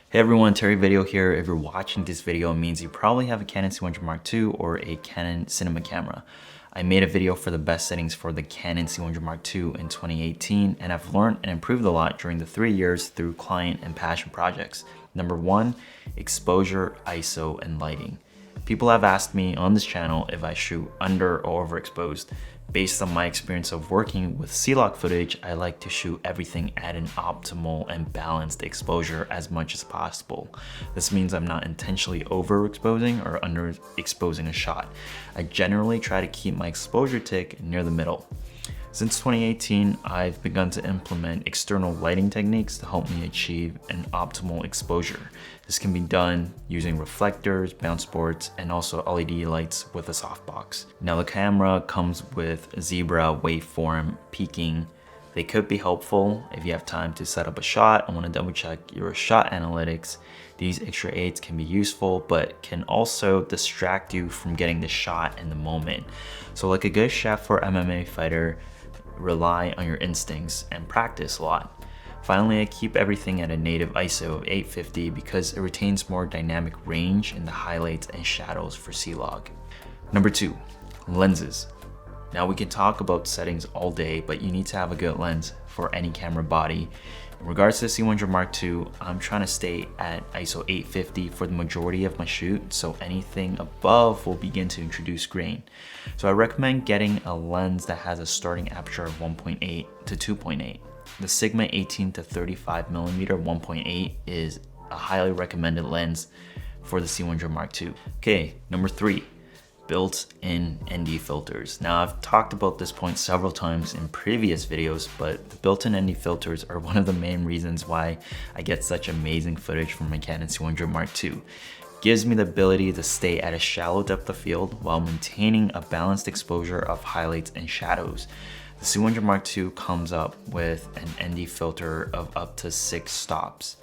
Hey everyone, Terry Video here. If you're watching this video, it means you probably have a Canon C100 Mark II or a Canon cinema camera. I made a video for the best settings for the Canon C100 Mark II in 2018, and I've learned and improved a lot during the 3 years through client and passion projects. Number 1, exposure, ISO, and lighting. People have asked me on this channel if I shoot under or overexposed. Based on my experience of working with CLOG footage, I like to shoot everything at an optimal and balanced exposure as much as possible. This means I'm not intentionally overexposing or underexposing a shot. I generally try to keep my exposure tick near the middle. Since 2018, I've begun to implement external lighting techniques to help me achieve an optimal exposure. This can be done using reflectors, bounce boards, and also LED lights with a softbox. Now the camera comes with zebra, waveform, peaking. They could be helpful if you have time to set up a shot and want to double check your shot analytics. These extra aids can be useful, but can also distract you from getting the shot in the moment. So like a good chef or MMA fighter, rely on your instincts and practice a lot. Finally, I keep everything at a native ISO of 850 because it retains more dynamic range in the highlights and shadows for CLOG. Number 2, lenses. Now we can talk about settings all day, but you need to have a good lens for any camera body. In regards to the C100 Mark II, I'm trying to stay at ISO 850 for the majority of my shoot, so anything above will begin to introduce grain. So I recommend getting a lens that has a starting aperture of 1.8 to 2.8. The Sigma 18 to 35mm 1.8 is a highly recommended lens for the C100 Mark II. Okay, number 3. Built-in ND filters. Now I've talked about this point several times in previous videos, but the built-in ND filters are one of the main reasons why I get such amazing footage from my Canon C100 Mark II. It gives me the ability to stay at a shallow depth of field while maintaining a balanced exposure of highlights and shadows. The C100 Mark II comes up with an ND filter of up to 6 stops.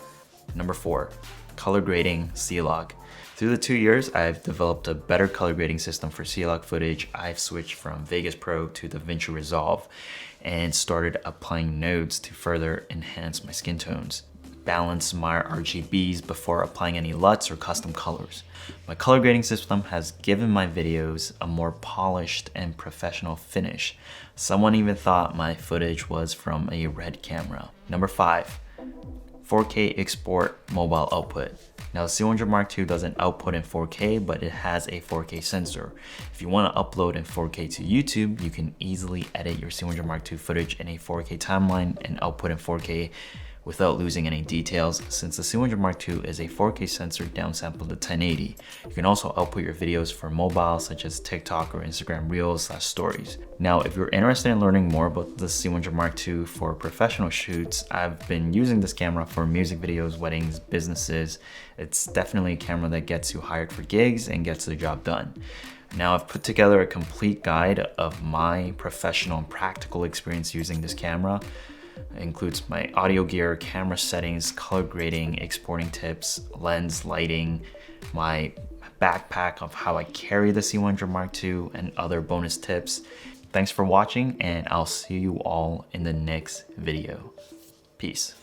Number 4, color grading CLOG. Through the 2 years, I've developed a better color grading system for CLOG footage. I've switched from Vegas Pro to DaVinci Resolve and started applying nodes to further enhance my skin tones. Balance my RGBs before applying any LUTs or custom colors. My color grading system has given my videos a more polished and professional finish. Someone even thought my footage was from a Red camera. Number 5, 4K export mobile output. Now the C100 Mark II doesn't output in 4K, but it has a 4K sensor. If you want to upload in 4K to YouTube, you can easily edit your C100 Mark II footage in a 4K timeline and output in 4K without losing any details. Since the C100 Mark II is a 4K sensor downsampled to 1080, you can also output your videos for mobile such as TikTok or Instagram Reels/Stories. Now, if you're interested in learning more about the C100 Mark II for professional shoots, I've been using this camera for music videos, weddings, businesses. It's definitely a camera that gets you hired for gigs and gets the job done. Now I've put together a complete guide of my professional and practical experience using this camera. It includes my audio gear, camera settings, color grading, exporting tips, lens lighting, my backpack of how I carry the C100 Mark II, and other bonus tips. Thanks for watching, and I'll see you all in the next video. Peace.